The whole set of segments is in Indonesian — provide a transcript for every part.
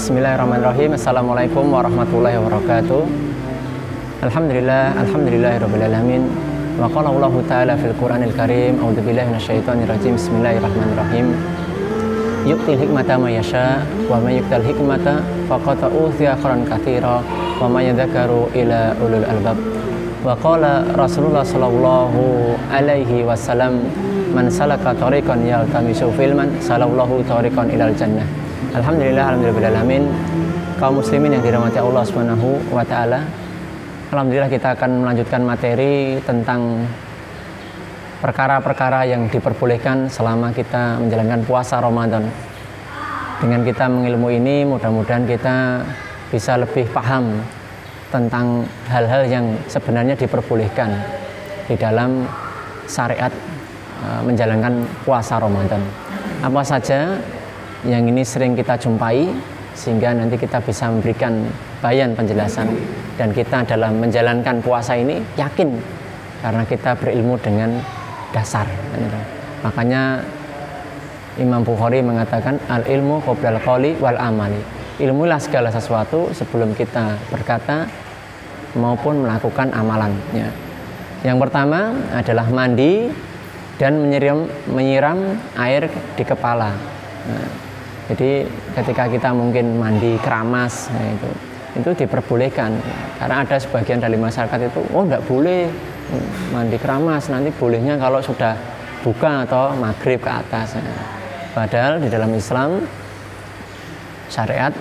Bismillahirrahmanirrahim. Assalamualaikum warahmatullahi wabarakatuh. Alhamdulillahirabbil alamin. Wa qala Allahu ta'ala fil Qur'anil Karim, a'udzubillahi minasyaitonir rajim. Bismillahirrahmanirrahim. Yu'til hikmata may yasha wa may yu'tal hikmata faqad utiya khairan katsira wa may yadhakkaru ila ulul albab. Wa qala Rasulullah sallallahu alaihi wasallam, man salaka tariqan yaltamisu filman salallahu tariqan ilal jannah. Alhamdulillahirabbil alamin. Kaum muslimin yang dirahmati Allah Subhanahu wa taala. Alhamdulillah kita akan melanjutkan materi tentang perkara-perkara yang diperbolehkan selama kita menjalankan puasa Ramadan. Dengan kita mengilmu ini, mudah-mudahan kita bisa lebih paham tentang hal-hal yang sebenarnya diperbolehkan di dalam syariat menjalankan puasa Ramadan. Apa saja yang ini sering kita jumpai sehingga nanti kita bisa memberikan bayan penjelasan, dan kita dalam menjalankan puasa ini yakin karena kita berilmu dengan dasar. Makanya Imam Bukhari mengatakan al ilmu qoblal qouli wal amali. Ilmulah segala sesuatu sebelum kita berkata maupun melakukan amalannya. Yang pertama adalah mandi dan menyiram air di kepala. Jadi ketika kita mungkin mandi keramas, itu diperbolehkan. Karena ada sebagian dari masyarakat itu, enggak boleh mandi keramas, nanti bolehnya kalau sudah buka atau maghrib ke atas. Padahal di dalam Islam syariat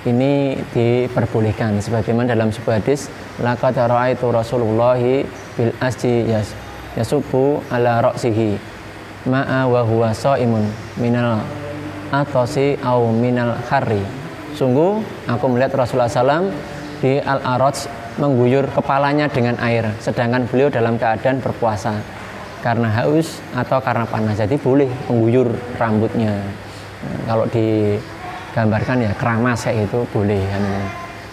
ini diperbolehkan. Sebagaimana dalam sebuah hadis, laqad ra'aitu Rasulullahi bil asji yasubu ala ra'sihi ma'a wa huwa shaimun minal atasi au minal harri. Sungguh aku melihat Rasulullah SAW di Al-Araj mengguyur kepalanya dengan air, sedangkan beliau dalam keadaan berpuasa karena haus atau karena panas. Jadi boleh mengguyur rambutnya. Kalau digambarkan ya keramas kayak itu boleh.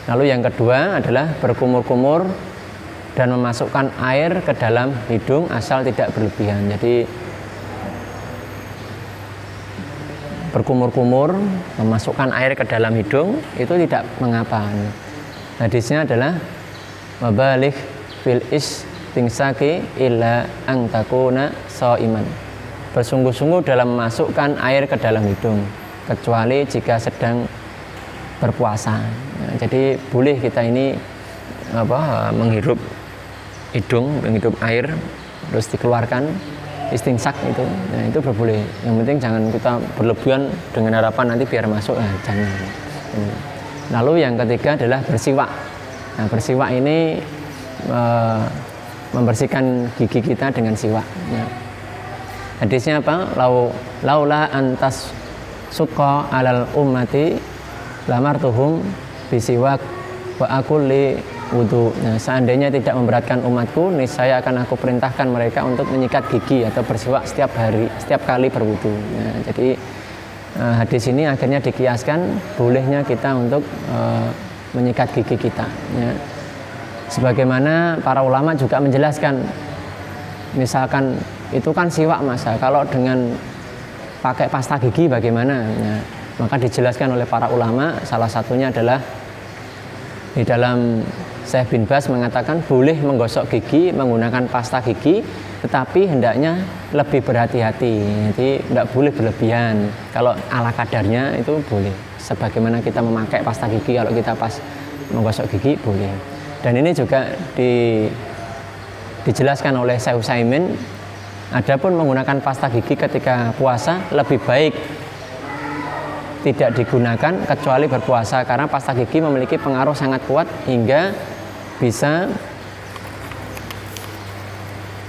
Lalu yang kedua adalah berkumur-kumur dan memasukkan air ke dalam hidung asal tidak berlebihan. Jadi berkumur-kumur, memasukkan air ke dalam hidung itu tidak mengapa. Hadisnya adalah wabaligh fil istinsaki illa an takuna shaiman. Bersungguh-sungguh dalam memasukkan air ke dalam hidung kecuali jika sedang berpuasa. Jadi boleh kita ini menghirup hidung, menghirup air terus dikeluarkan, istinsak itu, itu boleh. Yang penting jangan kita berlebihan dengan harapan nanti biar masuk, jangan. Lalu yang ketiga adalah bersiwak. Nah, bersiwak ini membersihkan gigi kita dengan siwak. Hadisnya apa? Laula antas suqa alal ummati lamartuhum bisiwak wa akulli wudu. Nah, seandainya tidak memberatkan umatku, niscaya akan aku perintahkan mereka untuk menyikat gigi atau bersiwak setiap hari, setiap kali berwudu. Nah, jadi hadis ini akhirnya dikiaskan bolehnya kita untuk menyikat gigi kita. Ya. Sebagaimana para ulama juga menjelaskan, misalkan itu kan siwak masa, kalau dengan pakai pasta gigi bagaimana? Nah, maka dijelaskan oleh para ulama, salah satunya adalah di dalam Syekh bin Baz mengatakan boleh menggosok gigi menggunakan pasta gigi, tetapi hendaknya lebih berhati-hati. Jadi tidak boleh berlebihan. Kalau ala kadarnya itu boleh. Sebagaimana kita memakai pasta gigi, kalau kita pas menggosok gigi boleh. Dan ini juga dijelaskan oleh Syekh Utsaimin. Adapun menggunakan pasta gigi ketika puasa lebih baik tidak digunakan kecuali berpuasa, karena pasta gigi memiliki pengaruh sangat kuat hingga bisa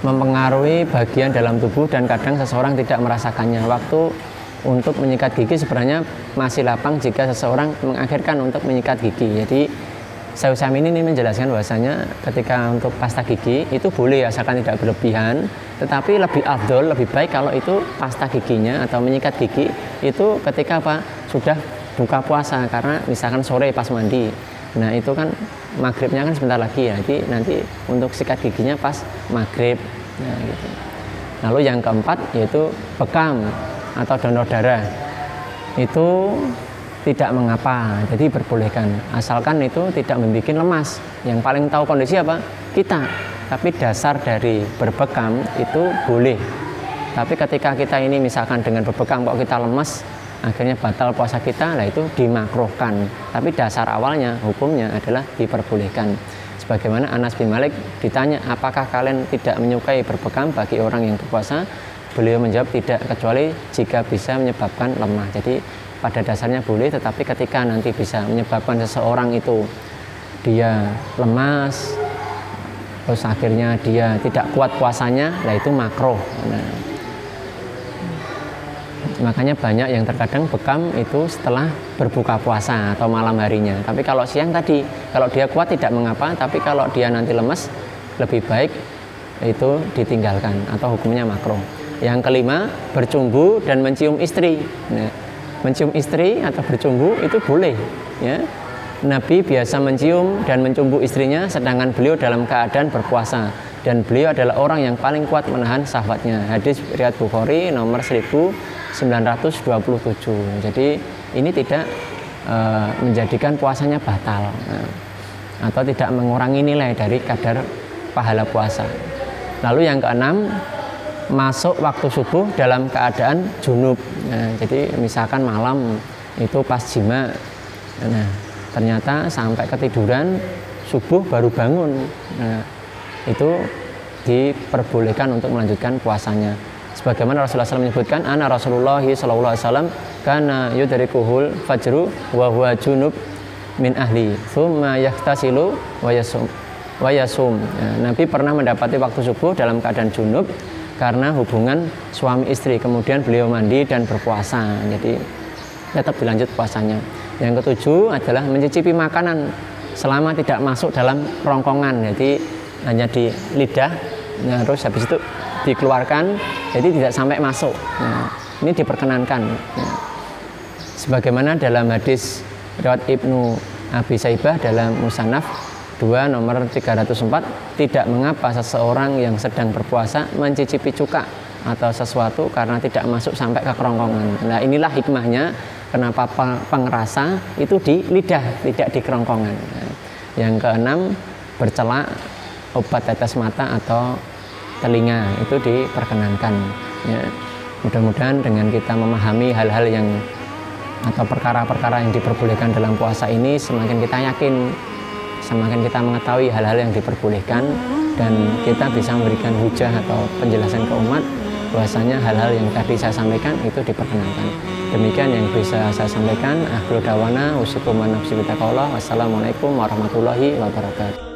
mempengaruhi bagian dalam tubuh dan kadang seseorang tidak merasakannya. Waktu untuk menyikat gigi sebenarnya masih lapang jika seseorang mengakhirkan untuk menyikat gigi. Jadi Syekh Utsaimin ini menjelaskan bahwasanya ketika untuk pasta gigi itu boleh asalkan tidak berlebihan, tetapi lebih afdol, lebih baik kalau itu pasta giginya atau menyikat gigi itu ketika sudah buka puasa, karena misalkan sore pas mandi. Nah, itu kan maghribnya kan sebentar lagi ya. Jadi nanti untuk sikat giginya pas maghrib. Nah, gitu. Lalu yang keempat yaitu bekam atau donor darah. Itu tidak mengapa, jadi diperbolehkan asalkan itu tidak membuat lemas. Yang paling tahu kondisi apa? Kita. Tapi dasar dari berbekam itu boleh. Tapi ketika kita ini misalkan dengan berbekam kok kita lemas, akhirnya batal puasa kita, lah itu dimakruhkan. Tapi dasar awalnya hukumnya adalah diperbolehkan. Sebagaimana Anas bin Malik ditanya, apakah kalian tidak menyukai berbekam bagi orang yang berpuasa? Beliau menjawab tidak, kecuali jika bisa menyebabkan lemah. Jadi pada dasarnya boleh, tetapi ketika nanti bisa menyebabkan seseorang itu dia lemas, terus akhirnya dia tidak kuat puasanya, lah itu makruh. Nah, makanya banyak yang terkadang bekam itu setelah berbuka puasa atau malam harinya. Tapi kalau siang tadi, kalau dia kuat tidak mengapa, tapi kalau dia nanti lemas, lebih baik itu ditinggalkan atau hukumnya makruh. Yang kelima, bercumbu dan mencium istri. Nah, mencium istri atau bercumbu itu boleh, ya. Nabi biasa mencium dan mencumbu istrinya sedangkan beliau dalam keadaan berpuasa, dan beliau adalah orang yang paling kuat menahan syahwatnya. Hadis riwayat Bukhari nomor 1927. Jadi ini tidak menjadikan puasanya batal, atau tidak mengurangi nilai dari kadar pahala puasa. Lalu yang keenam, masuk waktu subuh dalam keadaan junub. Nah, jadi misalkan malam itu pas jima, nah ternyata sampai ketiduran, subuh baru bangun, nah itu diperbolehkan untuk melanjutkan puasanya. Sebagaimana Rasulullah SAW menyebutkan, ana Rasulullah SAW kana yudrikuhul fajru wa huwa junub min ahli thumma yahtasilu wa yasum. Nah, Nabi pernah mendapati waktu subuh dalam keadaan junub karena hubungan suami istri, kemudian beliau mandi dan berpuasa, jadi tetap dilanjut puasanya. Yang ketujuh adalah mencicipi makanan selama tidak masuk dalam kerongkongan, jadi hanya di lidah, nah, terus habis itu dikeluarkan, jadi tidak sampai masuk. Nah, ini diperkenankan. Nah, sebagaimana dalam hadis riwayat Ibnu Abi Saibah dalam Musannaf 2 nomor 304, tidak mengapa seseorang yang sedang berpuasa mencicipi cuka atau sesuatu karena tidak masuk sampai ke kerongkongan. Nah, inilah hikmahnya kenapa pengerasa itu di lidah, tidak di kerongkongan. Nah, yang keenam, bercelak obat tetes mata atau telinga itu diperkenankan, ya. Mudah-mudahan dengan kita memahami hal-hal yang atau perkara-perkara yang diperbolehkan dalam puasa ini, semakin kita yakin, semakin kita mengetahui hal-hal yang diperbolehkan, dan kita bisa memberikan hujah atau penjelasan ke umat bahwasanya hal-hal yang tadi saya sampaikan itu diperkenankan. Demikian yang bisa saya sampaikan. Akhiru dawana usikum wa nafsi bitaqallah. Wassalamualaikum warahmatullahi wabarakatuh.